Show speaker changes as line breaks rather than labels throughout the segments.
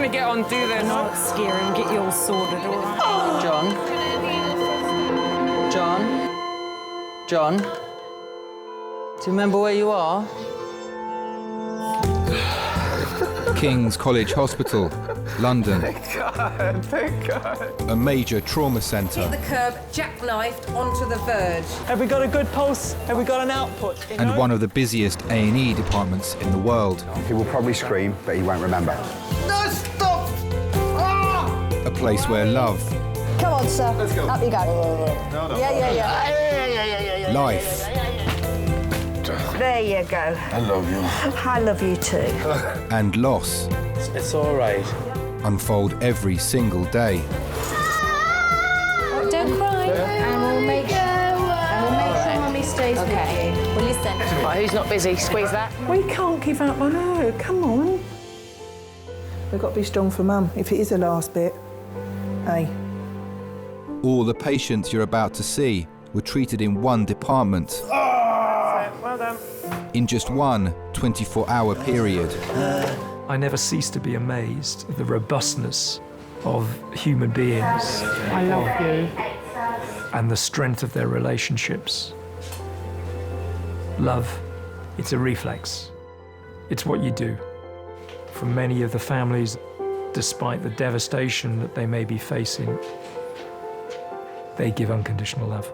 gonna get on, do this.
Not scare him, get you all sorted, all right?
John? Do you remember where you are?
King's College Hospital, London.
Thank God.
A major trauma centre.
Hit the curb, jackknifed onto the verge.
Have we got a good pulse? Have we got an output?
And one of the busiest A&E departments in the world.
He will probably scream, but he won't remember.
No, stop! Ah!
A place where love,
Come on, sir.
Let's go.
Up you go.
No.
Yeah.
life,
There you go.
I love you.
I love you too.
and loss
It's all right.
unfold every single day.
Don't cry.
And we'll make sure Mummy stays with you.
Well, listen.
Right, who's not busy? Squeeze that.
We can't give up on her, come on. We've got to be strong for Mum, if it is the last bit. Hey.
All the patients you're about to see were treated in one department.
Well done.
In just one 24-hour period.
I never cease to be amazed at the robustness of human beings.
I love you.
And the strength of their relationships. Love, it's a reflex. It's what you do. For many of the families, despite the devastation that they may be facing, they give unconditional love.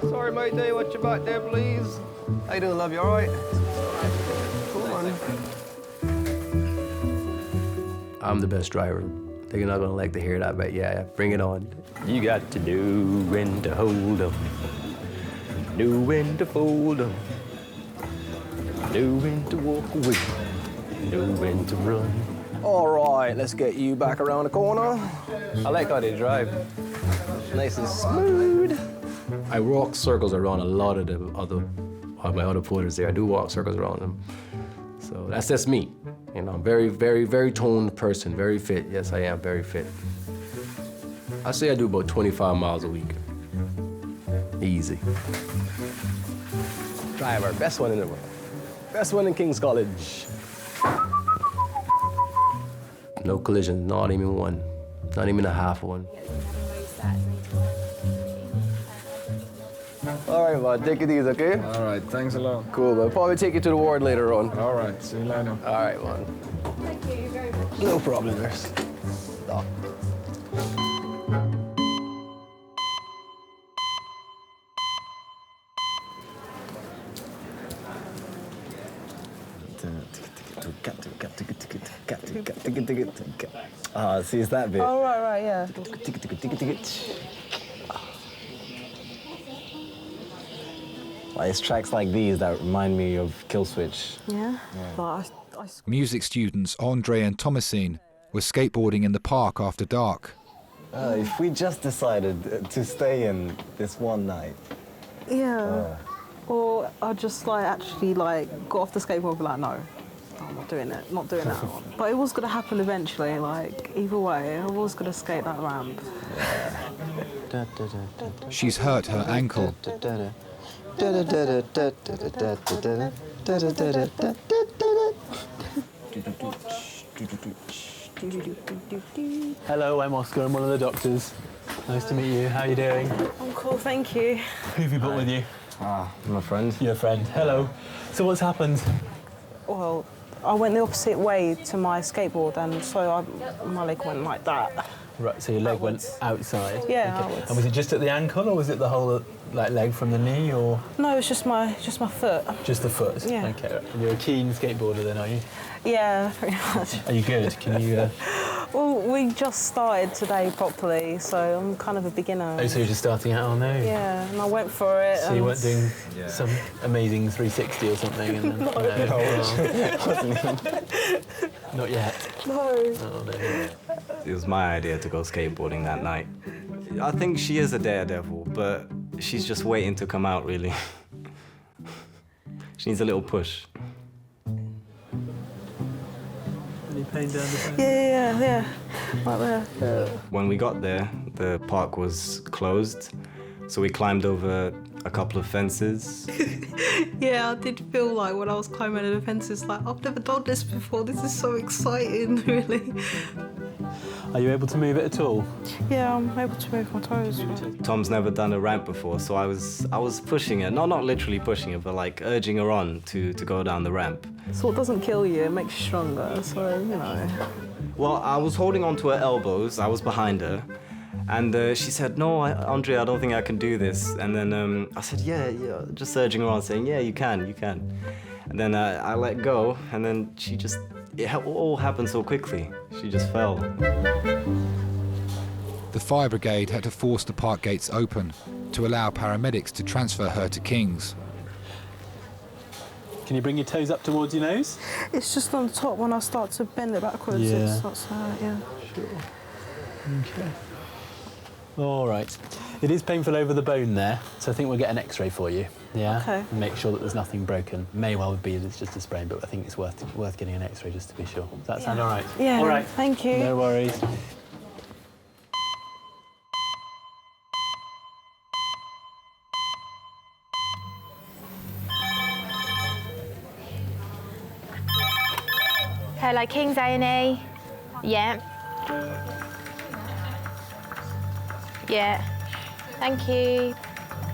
Sorry, mate, do you watch your back there, please? How you doing, love? You all right? Come on.
I'm the best driver. They're not gonna like to hear that, but yeah, bring it on. You got to know when to hold 'em, know when to fold 'em, know when to walk away, know when to run. All right, let's get you back around the corner. I like how they drive. Nice and smooth. I walk circles around a lot of my other pullers there. I do walk circles around them. So that's just me. You know, I'm very, very, very toned person, very fit. Yes, I am very fit. I say I do about 25 miles a week. Easy. Driver, best one in the world. Best one in King's College. No collision, not even one. Not even a half one. All right, man, take it easy, okay?
All right, thanks a lot.
Cool, man. Probably take you to the ward later on.
All right, see you later.
All right, man.
Thank you very much.
No problem, nurse. Stop.
Ah, see, it's that bit.
Oh, right, yeah.
Like, it's tracks like these that remind me of Kill Switch.
Yeah? But I
Music students Andre and Thomasine were skateboarding in the park after dark.
If we just decided to stay in this one night.
Yeah. Or I just actually got off the skateboard and be like, no, I'm not doing it, not doing that one. But it was gonna happen eventually, either way, I was gonna skate that ramp.
She's hurt her ankle.
Hello, I'm Oscar. I'm one of the doctors. Nice to meet you. How are you doing?
I'm cool, thank you.
Who have you got with you?
My friend.
Your friend. Hello. So what's happened?
Well, I went the opposite way to my skateboard, and so my leg went like that.
Right, so your leg went outside?
Yeah,
Okay.
outwards.
And was it just at the ankle, or was it the whole leg from the knee, or?
No, it's just my foot.
Just the foot?
Yeah.
Okay. And you're a keen skateboarder then, are you?
Yeah, pretty much.
Are you good? Can you...
Well, we just started today properly, so I'm kind of a beginner.
Oh, so you're just starting out on there?
Yeah, and I went for it.
So you weren't doing some amazing 360 or something? And then,
No.
Not yet?
No.
Oh, no.
It was my idea to go skateboarding that night.
I think she is a daredevil, but she's just waiting to come out, really. She needs a little push.
Any pain down the back?
Yeah. Right there.
When we got there, the park was closed, so we climbed over a couple of fences.
Yeah, I did feel like when I was climbing the fences, like, I've never done this before. This is so exciting, really.
Are you able to move it at all?
Yeah, I'm able to move my toes.
Tom's never done a ramp before, so I was pushing her, not literally pushing her, but like urging her on to go down the ramp.
So what doesn't kill you, it makes you stronger, so, you know.
Well, I was holding onto her elbows, I was behind her, and she said, no, Andre, I don't think I can do this. And then I said, yeah, just urging her on, saying, yeah, you can. And then I let go, and then it all happened so quickly. She just fell.
The fire brigade had to force the park gates open to allow paramedics to transfer her to King's.
Can you bring your toes up towards your nose?
It's just on the top when I start to bend it backwards.
Yeah.
It starts, yeah.
Sure. Okay. All right. It is painful over the bone there, so I think we'll get an X-ray for you. Yeah.
Okay.
And make sure that there's nothing broken. May well be that it's just a sprain, but I think it's worth getting an X-ray just to be sure. Does that sound all right?
Yeah.
All right.
Thank you.
No worries.
Hello, King's A&E. Yeah. Yeah. Thank you.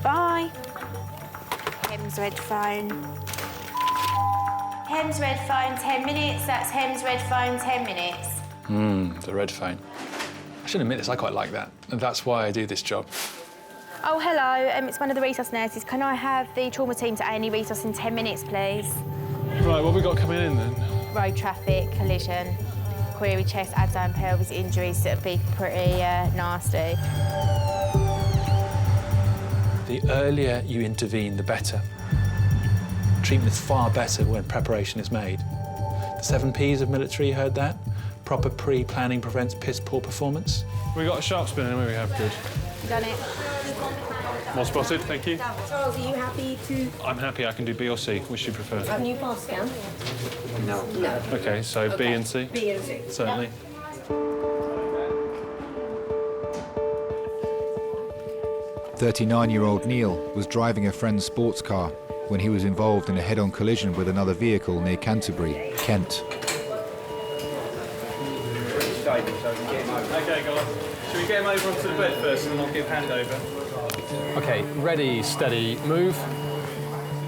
Bye. Hems red phone. Hems red phone, 10 minutes. That's Hems red phone, 10 minutes.
The red phone. I should admit this, I quite like that. And that's why I do this job.
Oh, hello. It's one of the resource nurses. Can I have the trauma team to A&E resource in 10 minutes, please?
Right, what have we got coming in then?
Road traffic, collision, query chest, abdomen, pelvis injuries that would be pretty nasty.
The earlier you intervene, the better. Treatment is far better when preparation is made. The 7 Ps of military, you heard that? Proper pre-planning prevents piss-poor performance. We got a sharp spin in, we have good.
Done it.
Well spotted, thank you.
Charles, are you happy to...
I'm happy, I can do B or C. Which do you prefer?
Can you pass scan? No.
OK, so B and C?
B and C.
Certainly.
Yep. 39-year-old Neil was driving a friend's sports car when he was involved in a head-on collision with another vehicle near Canterbury, Kent.
OK, go on. Should we get him over onto the bed first and then I'll give handover?
OK, ready, steady, move.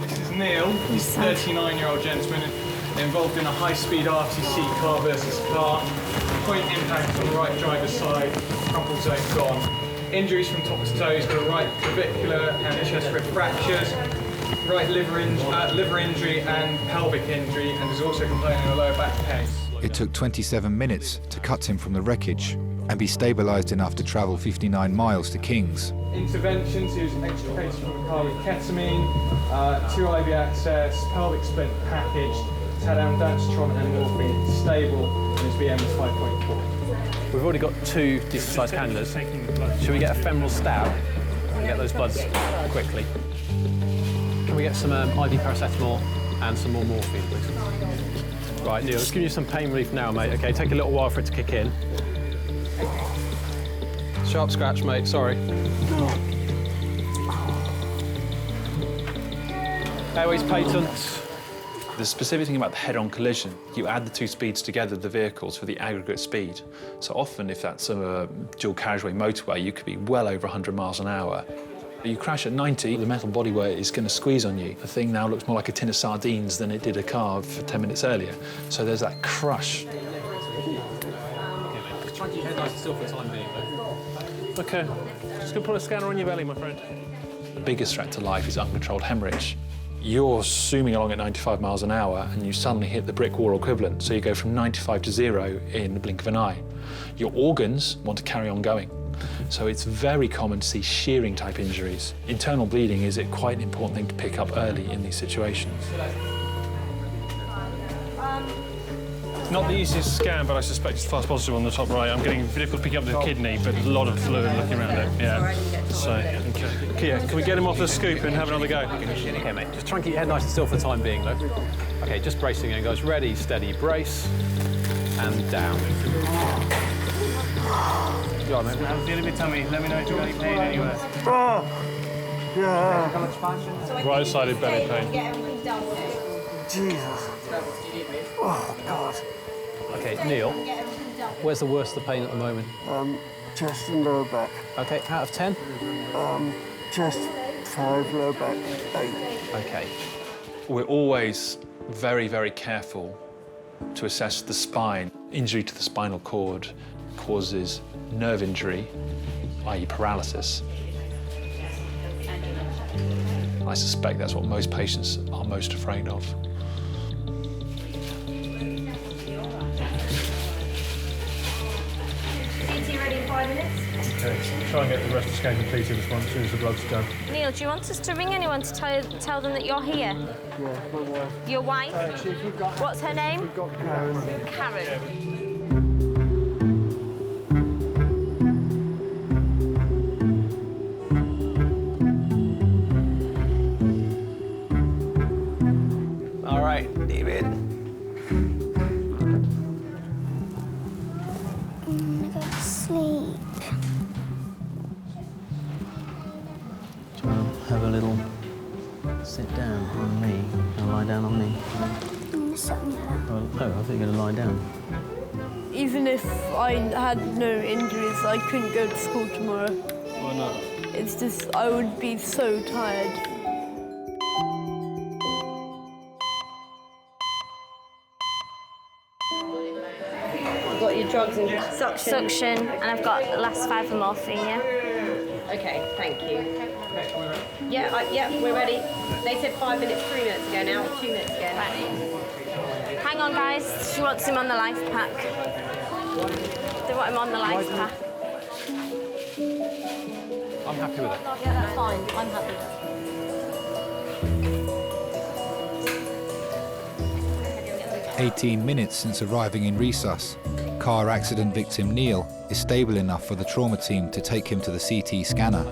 This is Neil. He's a 39-year-old gentleman involved in a high-speed RTC car versus car. Point impact on the right driver's side, crumple zone gone. Injuries from top to toe. He's got a right clavicular and chest rib fractures, right liver injury and pelvic injury, and is also complaining of lower back pain.
It took 27 minutes to cut him from the wreckage and be stabilised enough to travel 59 miles to King's.
Interventions, he was extricated from the car with ketamine, 2 IV access, pelvic splint packaged, had ondansetron and morphine, stable, and his BM is 5.4.
We've already got 2 decent-sized cannulas. Should we get a femoral stab and get those bloods quickly? Can we get some IV paracetamol and some more morphine, please? Right, Neil, let's give you some pain relief now, mate. OK, take a little while for it to kick in. Sharp scratch, mate, sorry. Airways patent.
The specific thing about the head-on collision, you add the 2 speeds together of the vehicles for the aggregate speed. So often, if that's a dual carriageway motorway, you could be well over 100 miles an hour. You crash at 90, the metal bodywork is going to squeeze on you. The thing now looks more like a tin of sardines than it did a car for 10 minutes earlier. So there's that crush.
Try to keep your head nice and still for the time being, though. OK, just going to put a scanner on your belly, my friend.
The biggest threat to life is uncontrolled hemorrhage. You're zooming along at 95 miles an hour and you suddenly hit the brick wall equivalent, so you go from 95 to 0 in the blink of an eye. Your organs want to carry on going. So it's very common to see shearing type injuries. Internal bleeding is quite an important thing to pick up early in these situations. Not the easiest scan, but I suspect it's fast positive on the top right. I'm getting difficult picking up the kidney, but a lot of fluid looking around it. Yeah. So, okay. Yeah, can we get him off the scoop and have another go?
Okay, mate. Just try and keep your head nice and still for the time being, though. Okay, just bracing again, guys. Ready, steady, brace, and down. You all right, mate?
I'm feeling a bit tummy. Let me know if you've got any pain anywhere. Right-sided belly pain.
Jesus. Oh, God.
Okay, Neil, where's the worst of the pain at the moment?
Chest and lower back.
Okay, out of 10?
Chest 5, lower back 8.
Okay.
We're always very, very careful to assess the spine. Injury to the spinal cord causes nerve injury, i.e. paralysis. I suspect that's what most patients are most afraid of.
CT ready in 5 minutes?
Okay, so try and get the rest of the scan completed as soon as the blood's done.
Neil, do you want us to ring anyone to tell them that you're here?
Yeah, my wife.
Your wife? What's her name?
We've got Karen.
Karen.
All right, David.
I go to sleep.
Do you want to have a little sit down on me? And lie down on me?
I'm something like that.
Oh, no, I think you're going to lie down.
Even if I had no injuries, I couldn't go to school tomorrow.
Why not?
It's just, I would be so tired.
You've got your drugs and suction.
Suction, and I've got the last 5 of morphine, yeah?
Okay, thank you. Yeah, we're ready. They said 5 minutes, 3 minutes ago now, 2 minutes ago.
Right. Hang on, guys. She wants him on the life pack. They want him on the life pack.
I'm happy with it.
Yeah, that's fine. I'm happy.
18 minutes since arriving in resus, car accident victim Neil is stable enough for the trauma team to take him to the CT scanner.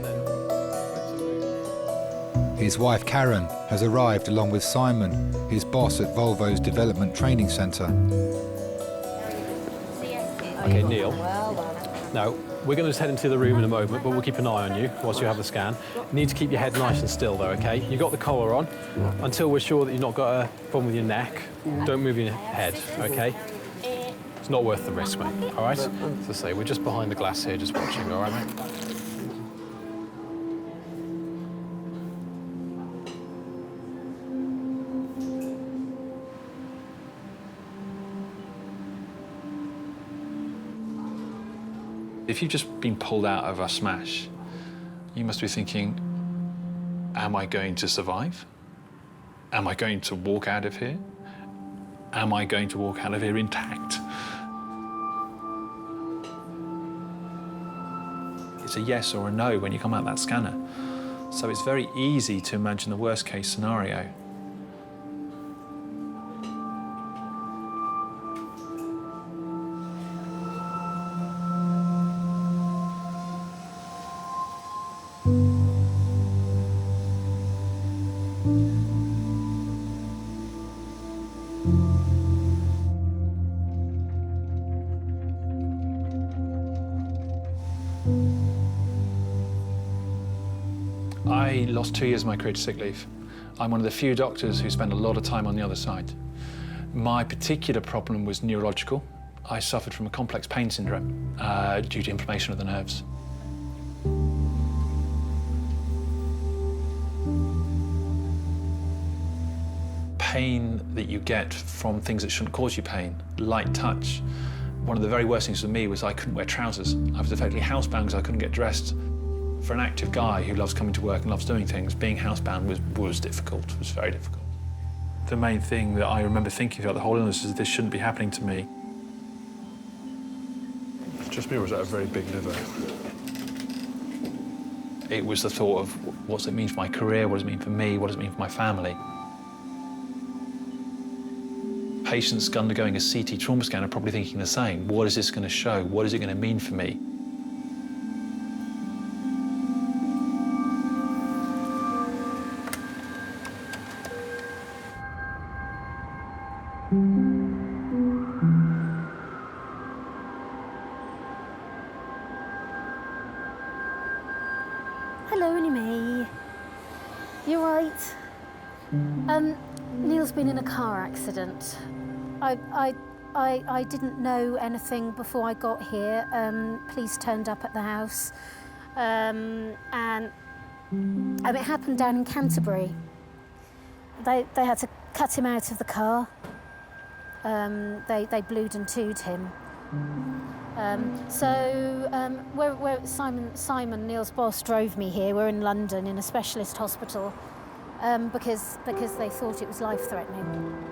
His wife Karen has arrived along with Simon, his boss at Volvo's Development Training Centre.
Okay, Neil. Now, we're going to just head into the room in a moment, but we'll keep an eye on you whilst you have the scan. You need to keep your head nice and still, though, OK? You've got the collar on. Until we're sure that you've not got a problem with your neck, don't move your head, OK? It's not worth the risk, mate, all right? As I say, we're just behind the glass here, just watching, all right, mate?
If you've just been pulled out of a smash, you must be thinking, am I going to survive? Am I going to walk out of here? Am I going to walk out of here intact? It's a yes or a no when you come out that scanner. So it's very easy to imagine the worst case scenario. I lost 2 years of my career to sick leave. I'm one of the few doctors who spend a lot of time on the other side. My particular problem was neurological. I suffered from a complex pain syndrome due to inflammation of the nerves. Pain that you get from things that shouldn't cause you pain, light touch. One of the very worst things for me was I couldn't wear trousers. I was effectively housebound because I couldn't get dressed. For an active guy who loves coming to work and loves doing things, being housebound was difficult, was very difficult. The main thing that I remember thinking throughout the whole illness is this shouldn't be happening to me. Just me, or was that a very big liver? It was the thought of what's it mean for my career, what does it mean for me, what does it mean for my family?
patients undergoing a CT trauma scan are probably thinking the same. What is this going to show? What is it going to mean for me?
Hello, only me. You right? Neil's been in a car accident. I didn't know anything before I got here. Police turned up at the house, and it happened down in Canterbury. They had to cut him out of the car. They blued and tooed him. We're Simon, Neil's boss, drove me here. We're in London in a specialist hospital because they thought it was life-threatening.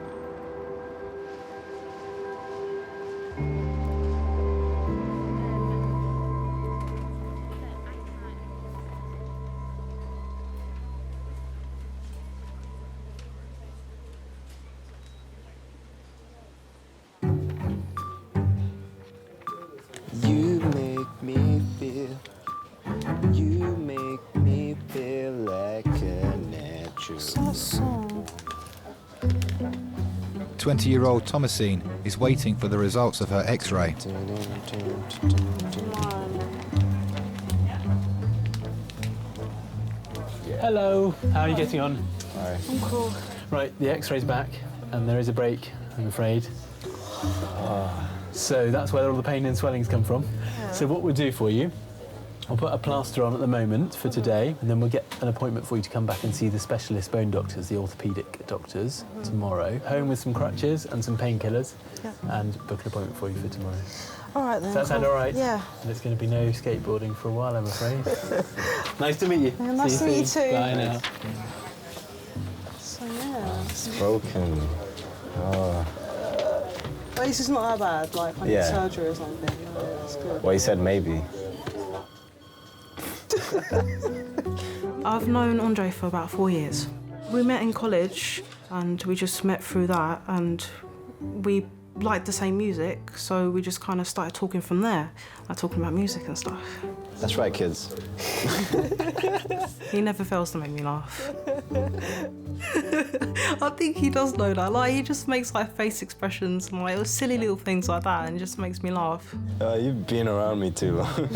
You make me feel like a natural.
20-year-old Thomasine is waiting for the results of her X-ray.
Hello, how are you getting on?
Hi.
I'm cool.
Right, the X-ray's back, and there is a break, I'm afraid. So that's where all the pain and swellings come from.
Yeah.
So what we'll do for you, I'll put a plaster on at the moment for today, and then we'll get an appointment for you to come back and see the specialist bone doctors, the orthopaedic doctors, tomorrow. Home with some crutches and some painkillers, and book an appointment for you for tomorrow.
All right then.
Does that sound all right?
Yeah.
And it's going to be no skateboarding for a while, I'm afraid. Nice to meet you.
Yeah, nice to meet you too.
Bye now.
So yeah.
It's broken. Oh.
At least it's not that bad. Like I need surgery or something. No, that's good.
Well, he said maybe.
I've known Andre for about 4 years. We met in college and we just met through that, and we liked the same music, so we just kind of started talking from there, like talking about music and stuff.
That's right, kids.
He never fails to make me laugh. I think he does know that. Like, he just makes like face expressions and like silly little things like that, and it just makes me laugh.
You've been around me too long.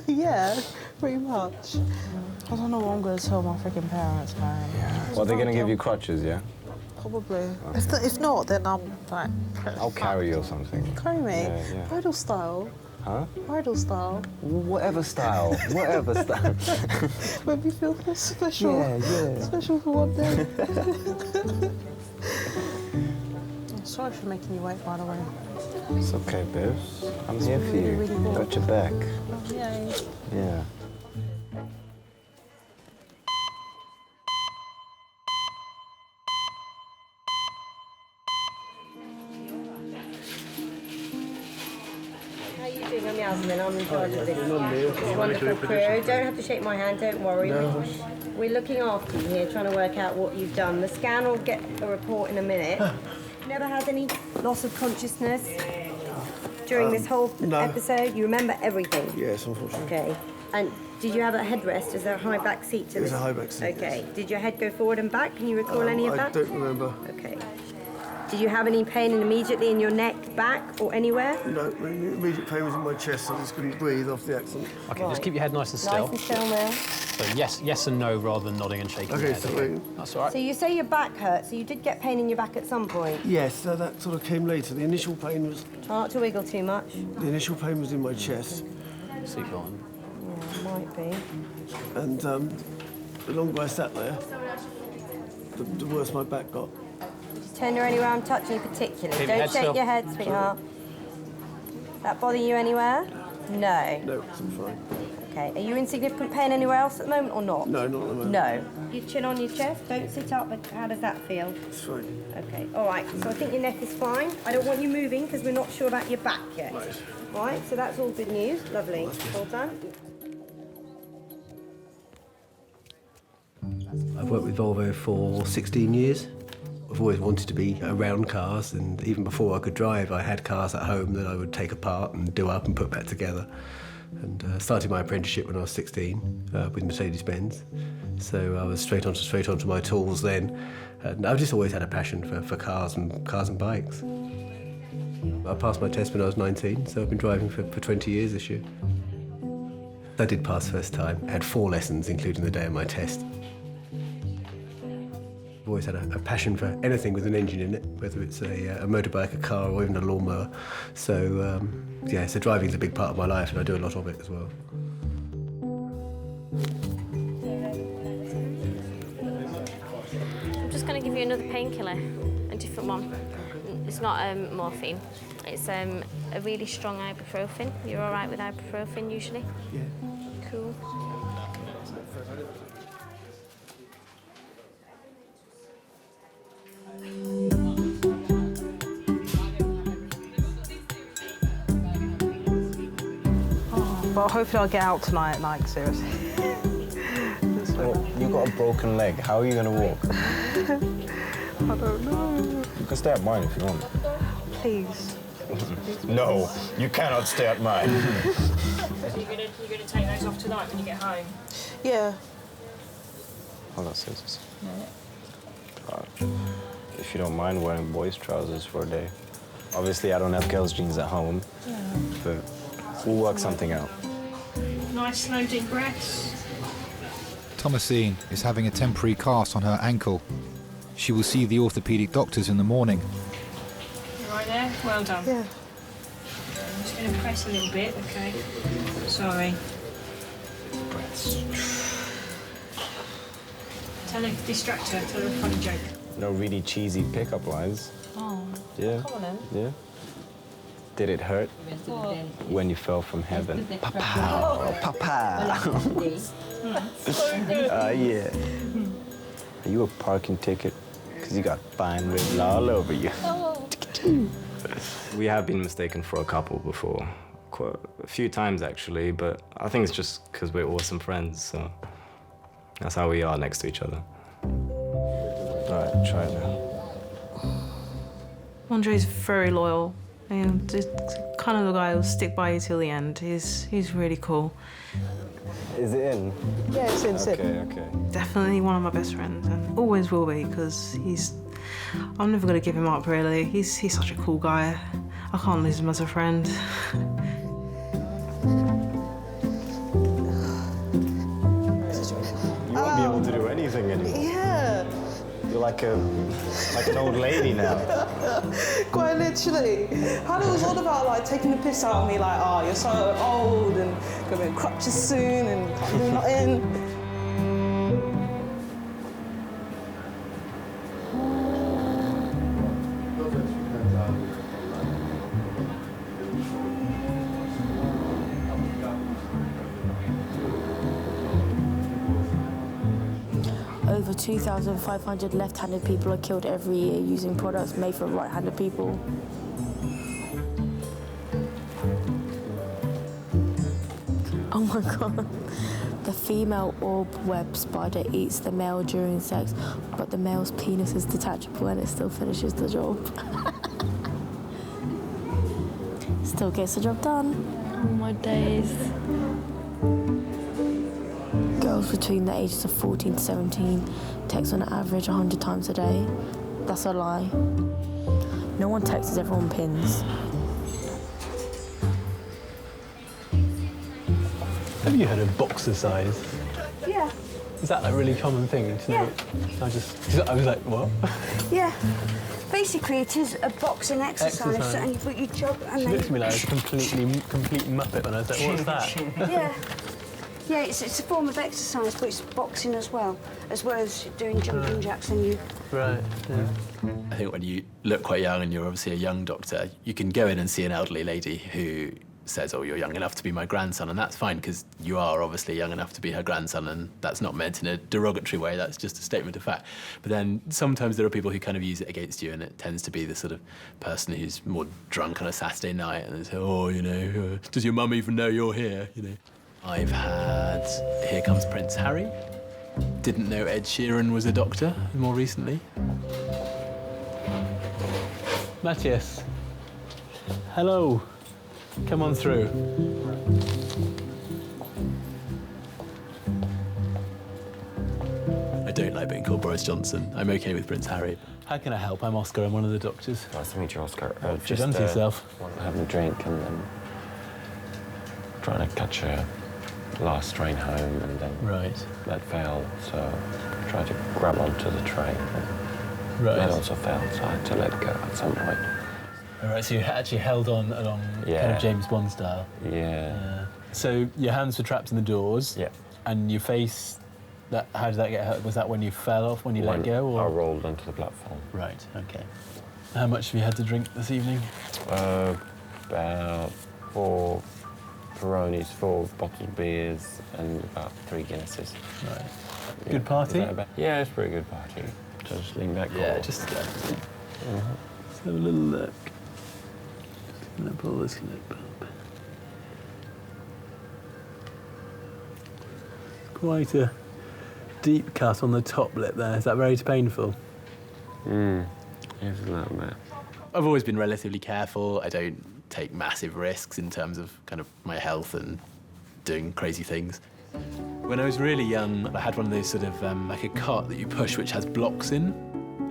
Yeah, pretty much. I don't know what I'm going to tell my freaking parents, man.
Yeah. Well, they're going to give you crutches, yeah?
Probably. If not, then I'm like...
I'll carry you or something.
Carry me?
Yeah.
Bridal style.
Huh?
Bridal style.
Whatever style. Whatever style.
Make me feel special.
Yeah.
Special for one day. I'm sorry for making you wait, by the way.
It's okay, babes. I'm here for you.
Really
Got your back.
Yay.
Yeah.
How you doing? I'm Yasmin. I'm in charge of this wonderful crew. Don't have to shake my hand, don't worry.
No.
We're looking after you here, trying to work out what you've done. The scan will get a report in a minute. Never had any loss of consciousness during this whole episode? You remember everything?
Yes, unfortunately.
Okay. And did you have a headrest? Is there a high back seat to this?
There's a high back seat.
Okay. Did your head go forward and back? Can you recall any of that?
I don't remember.
Okay. Did you have any pain immediately in your neck, back, or anywhere?
No, the immediate pain was in my chest. I just couldn't breathe off the accident.
Okay, just keep your head nice and still.
Nice and still now.
So yes and no rather than nodding and shaking your head.
So
that's all right.
So you say your back hurt, so you did get pain in your back at some point?
yes, so that sort of came later. The initial pain was...
Try not to wiggle too much.
The initial pain was in my chest.
Sleep on.
Yeah, might be.
And the longer I sat there, the worse my back got.
Just turn her anywhere I'm touching particularly.
Keep your
Don't
head
shake
still.
your head, sweetheart. That bother you anywhere? No.
No, it's all fine.
Okay. Are you in significant pain anywhere else at the moment or not?
No, not at the moment.
No. Your chin on your chest. Don't sit up. How does that feel?
It's fine.
Okay. All right. So I think your neck is fine. I don't want you moving because we're not sure about your back yet.
Right.
All right. So that's all good news. Lovely. Well done.
I've worked with Volvo for 16 years. I've always wanted to be around cars, and even before I could drive, I had cars at home that I would take apart and do up and put back together. And started my apprenticeship when I was 16 with Mercedes-Benz. So I was straight onto my tools then. And I've just always had a passion for cars and bikes. I passed my test when I was 19, so I've been driving for 20 years this year. I did pass first time. I had 4 lessons, including the day of my test. I've always had a passion for anything with an engine in it, whether it's a motorbike, a car, or even a lawnmower. So, yeah, so driving's a big part of my life, and I do a lot of it as well.
I'm just going to give you another painkiller, a different one. It's not morphine. It's a really strong ibuprofen. You're all right with ibuprofen usually?
Yeah.
Cool.
But hopefully I'll get out tonight, like, seriously.
Well, you've got a broken leg. How are you going to walk?
I don't know.
You can stay at mine if you want.
Please.
No, you cannot stay at mine.
So you're gonna take those off tonight when you get home?
Yeah.
Hold on, scissors. If you don't mind wearing boys' trousers for a day. Obviously, I don't have girls' jeans at home, but we'll work something out.
Nice, slow, deep breaths.
Thomasine is having a temporary cast on her ankle. She will see the orthopaedic doctors in the morning.
You right there? Well done.
Yeah.
I'm just going to press a little bit, okay? Sorry.
Breaths.
Tell her, distract her, tell her a funny joke.
No really cheesy pickup lines.
Oh.
Yeah.
Come on then.
Yeah. Did it hurt when you fell from heaven? Papa, papa. Yeah. Are you a parking ticket? Because you got fine written all over you.
We have been mistaken for a couple before. Quite a few times, actually, but I think it's just because we're awesome friends, so that's how we are next to each other.
All right, try it now.
Andre's very loyal. And it's kind of the guy who'll stick by you till the end. He's really cool.
Is it in?
Yeah, it's in.
Okay.
Definitely one of my best friends, and always will be, because I'm never gonna give him up, really. He's such a cool guy. I can't lose him as a friend.
You won't be able to do anything anymore.
Yeah.
You're like an old lady now.
Quite literally. Hannah was all about like taking the piss out of me, like, oh, you're so old and gonna be in crutches soon and can't do nothing.
Over 2,500 left-handed people are killed every year using products made for right-handed people. Oh my God. The female orb web spider eats the male during sex, but the male's penis is detachable and it still finishes the job. Still gets the job done. Oh my days. Girls between the ages of 14 to 17 text on average 100 times a day. That's a lie. No one texts everyone pins.
Have you heard of boxercise?
Yeah.
Is that a really common thing to know? I was like, what?
Yeah. Basically, it is a boxing exercise. And you put your job and
She
then...
looked at me like a complete muppet when I was like, what's that?
Yeah. Yeah, it's a form of exercise, but it's boxing as well as doing jumping jacks and you...
Right, yeah.
I think when you look quite young and you're obviously a young doctor, you can go in and see an elderly lady who says, oh, you're young enough to be my grandson, and that's fine because you are obviously young enough to be her grandson, and that's not meant in a derogatory way, that's just a statement of fact. But then sometimes there are people who kind of use it against you, and it tends to be the sort of person who's more drunk on a Saturday night and they say, oh, you know, does your mum even know you're here, you know? I've had Here Comes Prince Harry. Didn't know Ed Sheeran was a doctor more recently.
Matias. Hello. Come on through.
I don't like being called Boris Johnson. I'm okay with Prince Harry.
How can I help? I'm Oscar. I'm one of the doctors.
Nice to meet you, Oscar.
What have you done to yourself?
Having a drink and then trying to catch a last train home, and then that failed. So I tried to grab onto the train, and that also failed. So I had to let go at some point.
All right. So you actually held on along kind of James Bond style.
Yeah.
So your hands were trapped in the doors.
Yeah.
And your face. How did that get hurt? Was that when you fell off, when you let go? Or?
I rolled onto the platform.
Right, OK. How much have you had to drink this evening?
About 4 Peronis, 4 bottled beers, and about 3 Guinnesses.
Right.
Yeah.
Good party?
Yeah, it's a pretty good party. Just lean back.
Yeah, just let's have a little look. Just gonna pull this lip up. Quite a deep cut on the top lip there. Is that very painful?
It's a little bit.
I've always been relatively careful. I don't take massive risks in terms of kind of my health and doing crazy things. When I was really young, I had one of those sort of like a cart that you push which has blocks in,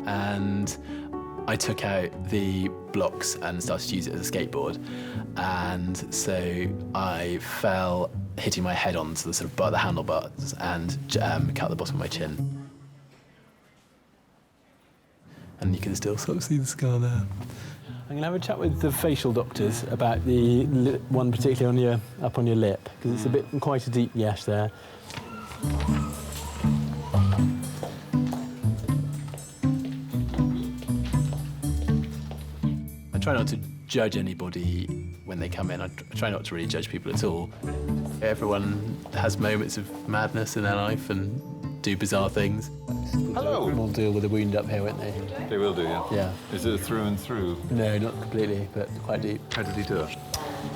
and I took out the blocks and started to use it as a skateboard, and so I fell, hitting my head onto the sort of the handlebars and cut the bottom of my chin. And you can still sort of see the scar there.
I'm going to have a chat with the facial doctors about the one particularly up on your lip, because it's quite a deep gash there.
I try not to judge anybody when they come in. I try not to really judge people at all. Everyone has moments of madness in their life and do bizarre things.
Hello.
We'll deal with the wound up here, won't they?
They will do, yeah.
Yeah.
Is it through and through?
No, not completely, but quite deep.
How did he do it?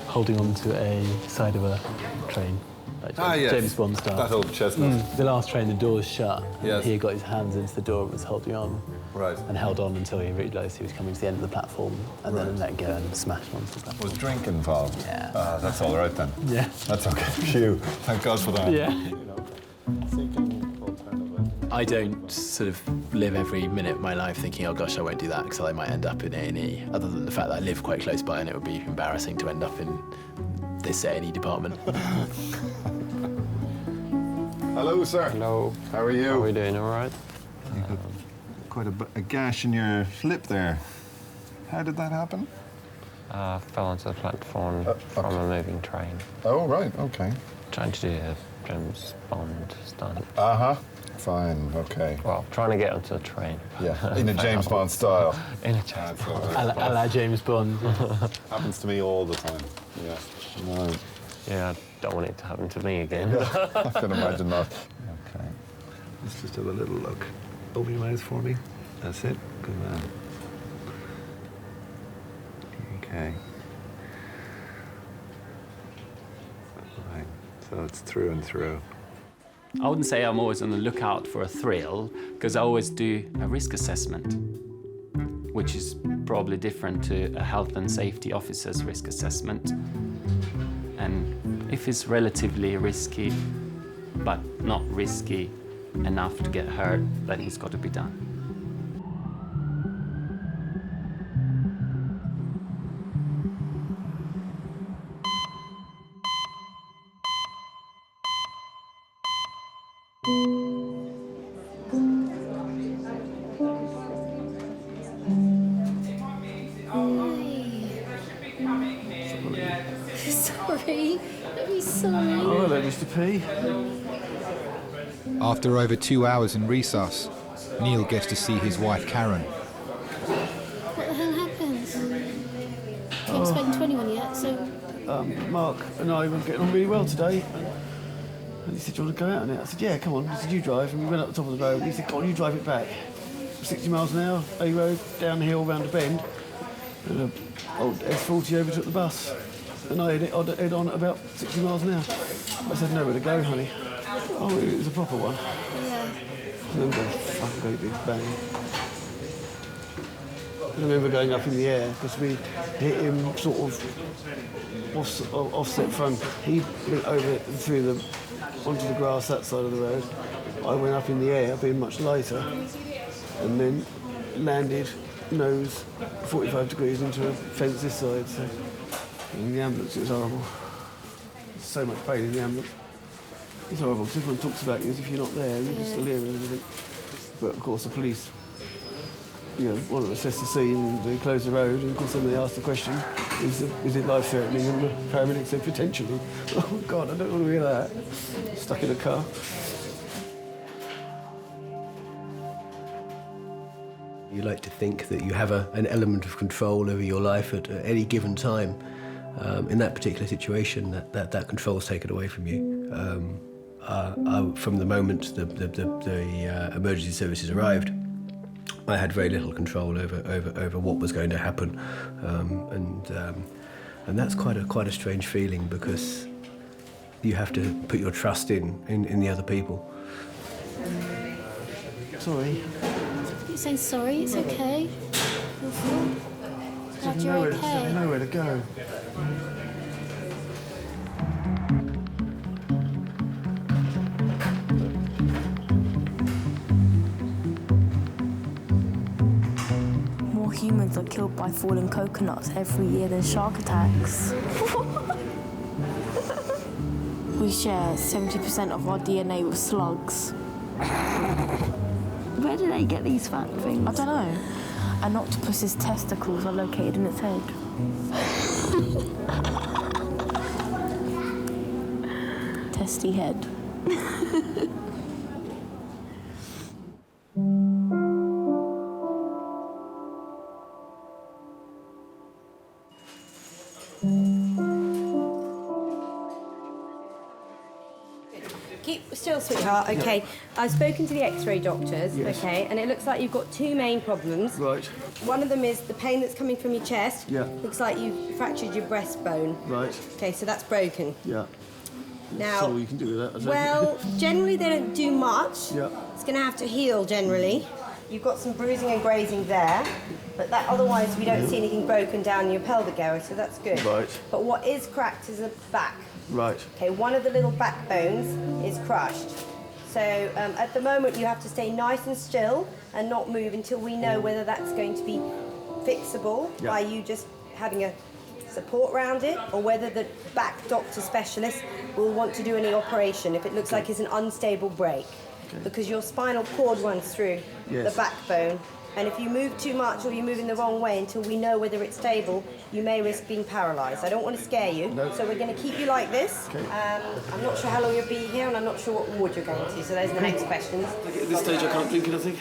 Holding on to a side of a train. Like
yes.
James Bond style.
That old chestnut.
The last train, the door's shut.
Yes.
He got his hands into the door and was holding on.
Right.
And held on until he realised he was coming to the end of the platform, and then let go and smashed onto the platform.
Was drink involved?
Yeah.
That's all right then.
Yeah.
That's okay. Phew. Thank God for that.
Yeah.
I don't sort of live every minute of my life thinking, oh gosh, I won't do that because I might end up in A&E, other than the fact that I live quite close by and it would be embarrassing to end up in this A&E department.
Hello, sir.
Hello.
How are you?
How are we doing? All right?
You've got quite a gash in your lip there. How did that happen?
Fell onto the platform from a moving train.
Oh, right, okay.
Trying to do a James Bond stunt.
Uh-huh. Fine, okay.
Well, trying to get onto the train.
Yeah, in a James Bond style.
In a James Bond.
A la James Bond.
Happens to me all the time. Yeah. No.
Yeah, I don't want it to happen to me again.
I can imagine that. Okay. Let's just have a little look. Open your mouth for me. That's it. Good man. Okay. Right. So it's through and through.
I wouldn't say I'm always on the lookout for a thrill, because I always do a risk assessment, which is probably different to a health and safety officer's risk assessment. And if it's relatively risky, but not risky enough to get hurt, then it's got to be done.
Sorry. I'm sorry.
Oh, hello, Mr. P.
After over 2 hours in resus, Neil gets to see his wife Karen.
What the hell happened? I haven't spoken to anyone yet, so...
Mark and I were getting on really well today. And he said, do you want to go out on it? I said, yeah, come on. He said, you drive. And we went up the top of the road. He said, go on, you drive it back. 60 miles an hour, A road, down the hill, round a bend. And an old S40 overtook the bus. And I head on at about 60 miles an hour. I said, nowhere to go, honey. Oh, it was a proper one.
Yeah.
And then the fucking great big bang. I remember going up in the air because we hit him sort of offset front. He went over onto the grass that side of the road. I went up in the air, being much lighter, and then landed nose 45 degrees into a fence this side. So in the ambulance, it was horrible. So much pain in the ambulance. It's horrible because everyone talks about you as if you're not there, you're just still here and everything. But of course, the police, want to assess the scene and they close the road, and of course then they ask the question, is it life-threatening? And the paramedic said, potentially. Oh God, I don't want to hear that. Stuck in a car.
You like to think that you have an element of control over your life at any given time. In that particular situation, that control is taken away from you. From the moment the emergency services arrived, I had very little control over what was going to happen, and that's quite a strange feeling because you have to put your trust in the other people.
Sorry.
You're saying sorry, it's okay. Glad you're okay.
Nowhere to go.
More humans are killed by falling coconuts every year than shark attacks. We share 70% of our DNA with slugs. Where do they get these fat things? I don't know. An octopus's testicles are located in its head. Testy head.
Keep still, sweetheart. Okay,
Yeah.
I've spoken to the X-ray doctors.
Yes.
Okay, and it looks like you've got two main problems.
Right.
One of them is the pain that's coming from your chest.
Yeah.
Looks like you've fractured your breastbone.
Right.
Okay, so that's broken.
Yeah.
Now,
So you can do with that. I take it.
well, generally they don't do much.
Yeah.
It's going to have to heal generally. You've got some bruising and grazing there, but that otherwise we don't see anything broken down your pelvic area, so that's good.
Right.
But what is cracked is the back.
Right.
Okay, one of the little backbones is crushed. So at the moment you have to stay nice and still and not move until we know whether that's going to be fixable by you just having a support around it, or whether the back doctor specialist will want to do any operation if it looks like it's an unstable break. Because your spinal cord runs through the backbone, and if you move too much or you move in the wrong way until we know whether it's stable, you may risk being paralysed. I don't want to scare you, so we're going to keep you like this. I'm not sure how long you'll be here, and I'm not sure what ward you're going to, so those are the next questions.
At this stage I can't drink anything.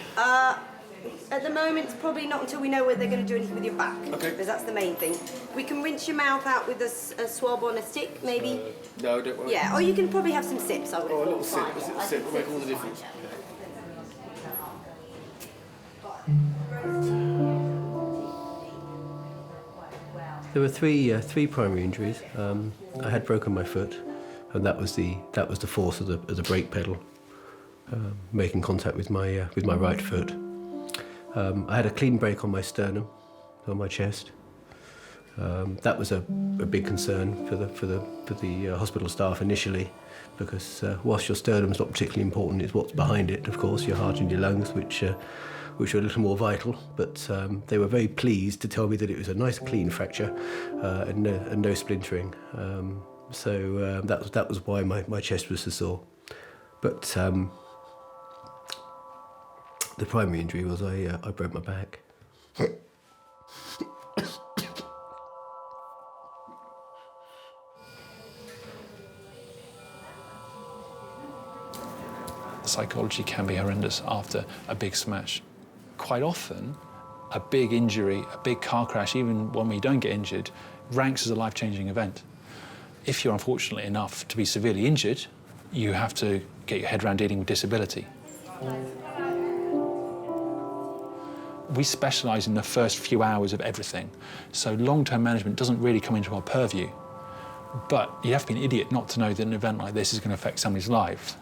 At the moment, it's probably not until we know whether they're going to do anything with your back, because that's the main thing. We can rinse your mouth out with a swab on a stick, maybe.
No, don't worry.
Yeah, or you can probably have some sips. I would have
a little
thought.
sip, a sip will make all the difference.
There were three primary injuries. I had broken my foot, and that was the force of the brake pedal making contact with my right foot. I had a clean break on my sternum, on my chest. That was a big concern for the hospital staff initially, because whilst your sternum's not particularly important, it's what's behind it, of course, your heart and your lungs, which are a little more vital. But they were very pleased to tell me that it was a nice clean fracture and no splintering. So that was why my chest was so sore. But the primary injury was I broke my back.
Psychology can be horrendous after a big smash. Quite often, a big injury, a big car crash, even when we don't get injured, ranks as a life-changing event. If you're unfortunately enough to be severely injured, you have to get your head around dealing with disability. We specialise in the first few hours of everything, so long-term management doesn't really come into our purview. But you have to be an idiot not to know that an event like this is going to affect somebody's life.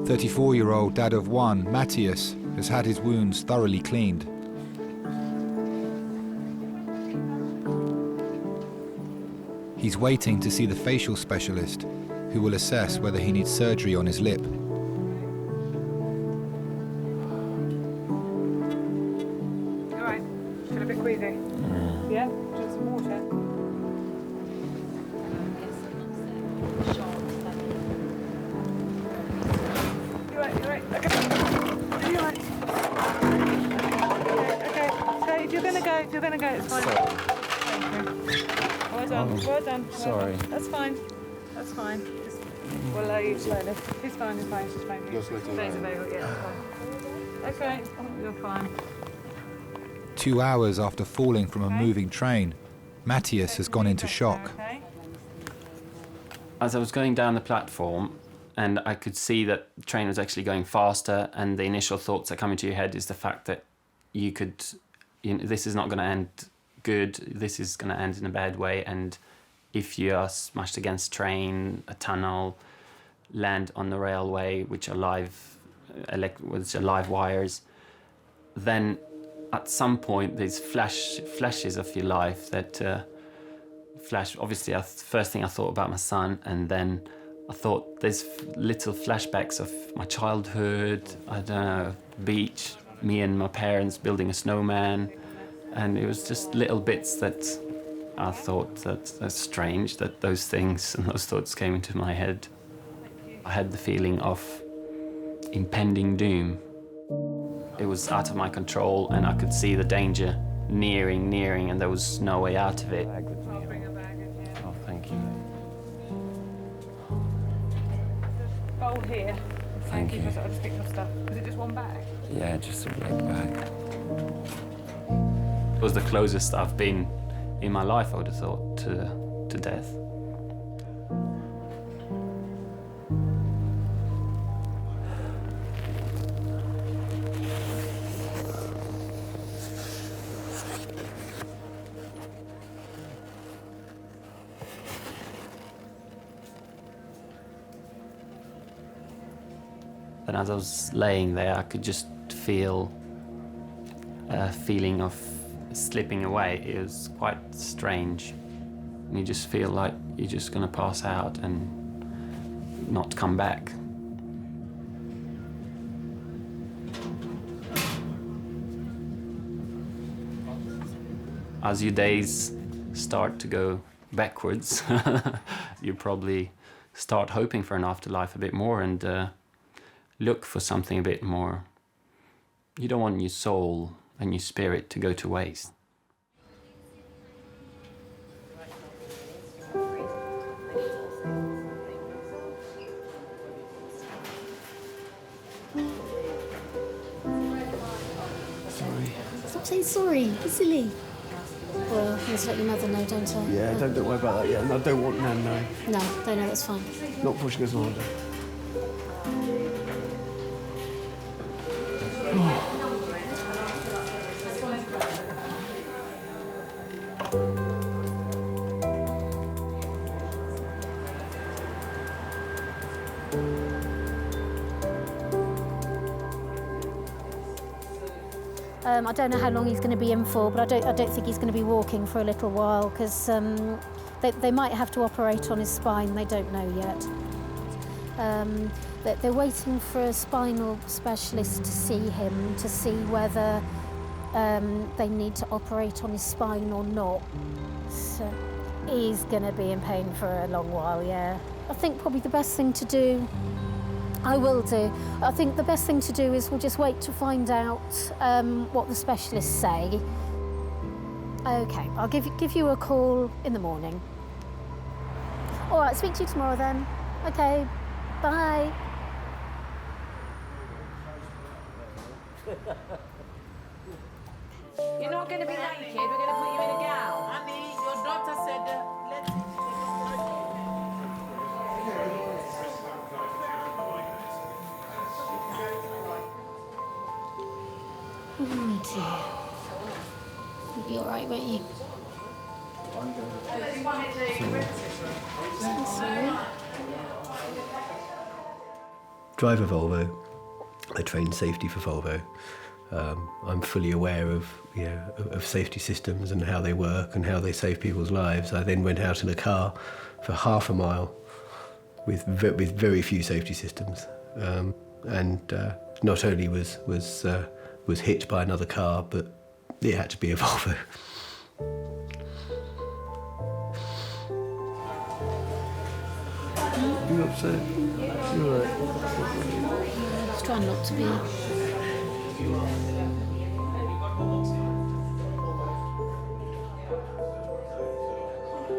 34-year-old dad of one, Matias, has had his wounds thoroughly cleaned. He's waiting to see the facial specialist, who will assess whether he needs surgery on his lip.
All right, feel a bit queasy. Yeah, drink some water. You're right, okay. You're right. Okay, so if you're gonna go, it's fine. Well done, well done.
Sorry.
That's fine. That's fine. Just, we'll allow you to learn it. It's fine, it's fine, it's just fine.
Just let it
Today's
go.
available, yeah, it's fine. Okay, you're fine.
2 hours after falling from a moving train, Matias has gone into shock.
As I was going down the platform, and I could see that the train was actually going faster, and the initial thoughts that come into your head is the fact that this is not going to end good, this is going to end in a bad way, and if you are smashed against a train, a tunnel, land on the railway, which are live wires, then at some point there's flashes of your life that flash. Obviously, first thing I thought about my son, and then I thought there's little flashbacks of my childhood, I don't know, beach, me and my parents building a snowman, and it was just little bits that I thought that's strange that those things and those thoughts came into my head. I had the feeling of impending doom. It was out of my control, and I could see the danger nearing, and there was no way out of it.
Oh, thank you.
Bowl here.
Thank you.
I just picked up stuff. Was it just one bag?
Yeah, just a black bag.
It was the closest I've been in my life, I would have thought, to death. And as I was laying there, I could just feel a feeling of slipping away. It was quite strange. And you just feel like you're just going to pass out and not come back. As your days start to go backwards, you probably start hoping for an afterlife a bit more and look for something a bit more. You don't want your soul and your spirit to go to waste.
Sorry.
Stop saying sorry. You're silly. Well, let's let your mother know, don't I?
Yeah, don't worry about that. Yeah, no, don't want Nan, no.
No, don't know, that's fine.
Not pushing us harder.
I don't know how long he's going to be in for, but I don't think he's going to be walking for a little while because they might have to operate on his spine. They don't know yet. They're waiting for a spinal specialist to see him to see whether they need to operate on his spine or not. So he's going to be in pain for a long while, yeah. I think probably the best thing to do. I will do. I think the best thing to do is we'll just wait to find out what the specialists say. Okay, I'll give you a call in the morning. All right, speak to you tomorrow then. Okay, bye.
You're not going to be naked, we're going to put you in a gown. Honey, your doctor said
Oh dear. You'll be all right, won't you? I'm sorry.
drive a Volvo. I train safety for Volvo. I'm fully aware of safety systems and how they work and how they save people's lives. I then went out in a car for half a mile with very few safety systems, and not only was hit by another car, but it had to be a Volvo.
You upset? You alright?
Just trying not to be.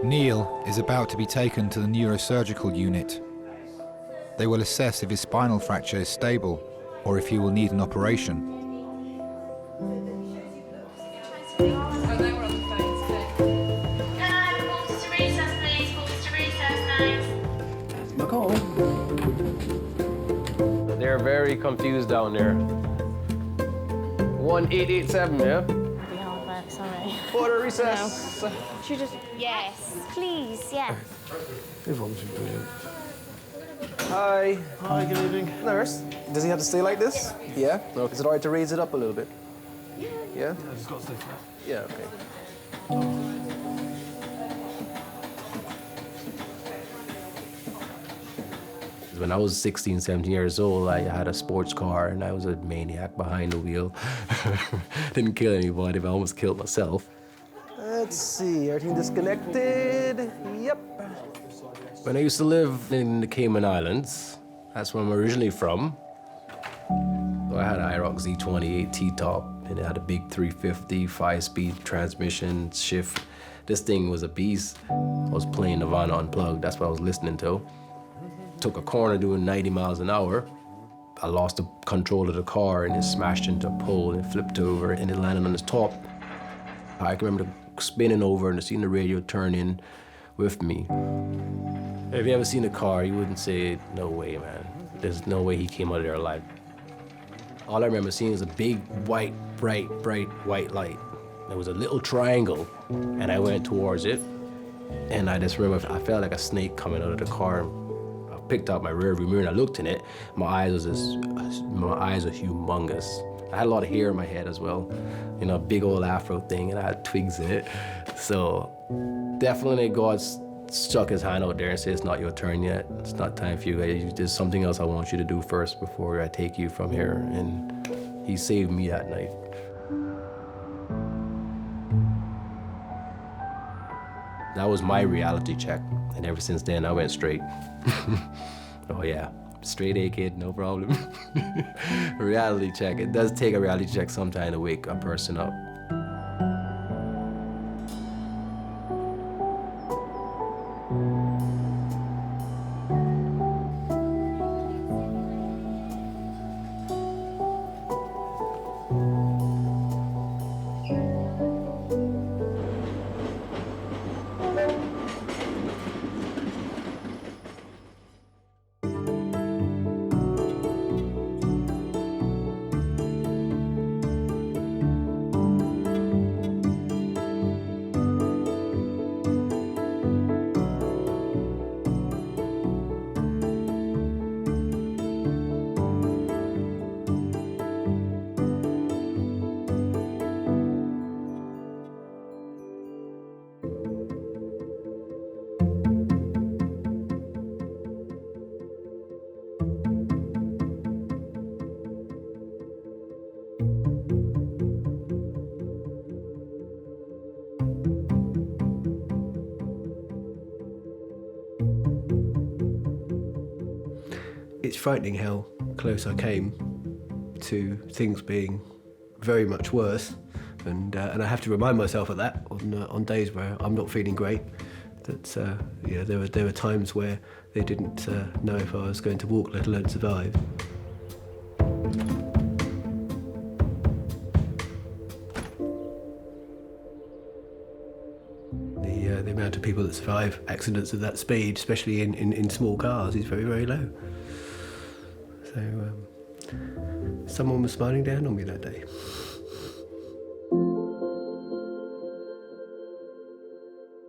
Neil is about to be taken to the neurosurgical unit. They will assess if his spinal fracture is stable or if he will need an operation.
They're very confused down there. 1887, yeah?
Be hard work, sorry.
Quarter recess.
No. Should we just... Yes, please, yeah.
Everyone's brilliant.
Hi.
Hi, good evening.
Nurse, does he have to stay like this? Yeah? No. Is it all right to raise it up a little bit? Yeah?
I just got to stay flat.
Yeah, okay.
When I was 16, 17 years old, I had a sports car and I was a maniac behind the wheel. Didn't kill anybody, but I almost killed myself.
Let's see, everything disconnected. Yep.
When I used to live in the Cayman Islands, that's where I'm originally from. I had an IROC Z28 T-top, and it had a big 350, 5-speed transmission shift. This thing was a beast. I was playing Nirvana Unplugged, that's what I was listening to. Took a corner doing 90 miles an hour. I lost the control of the car and it smashed into a pole and it flipped over and it landed on its top. I can remember spinning over and seeing the radio turn in with me. If you ever seen a car, you wouldn't say, no way, man. There's no way he came out of there alive. All I remember seeing was a big, white, bright white light. There was a little triangle and I went towards it. And I just remember I felt like a snake coming out of the car. Picked out my rearview mirror and I looked in it. My eyes are humongous. I had a lot of hair in my head as well, you know, a big old afro thing, and I had twigs in it. So definitely God stuck his hand out there and said, it's not your turn yet. It's not time for you guys. There's something else I want you to do first before I take you from here. And he saved me that night. That was my reality check. And ever since then, I went straight. Oh yeah, straight A kid, no problem. Reality check. It does take a reality check sometime to wake a person up.
It's frightening how close I came to things being very much worse, and I have to remind myself of that on days where I'm not feeling great. That there were times where they didn't know if I was going to walk, let alone survive. The amount of people that survive accidents of that speed, especially in small cars, is very, very low. So someone was smiling down on me that day.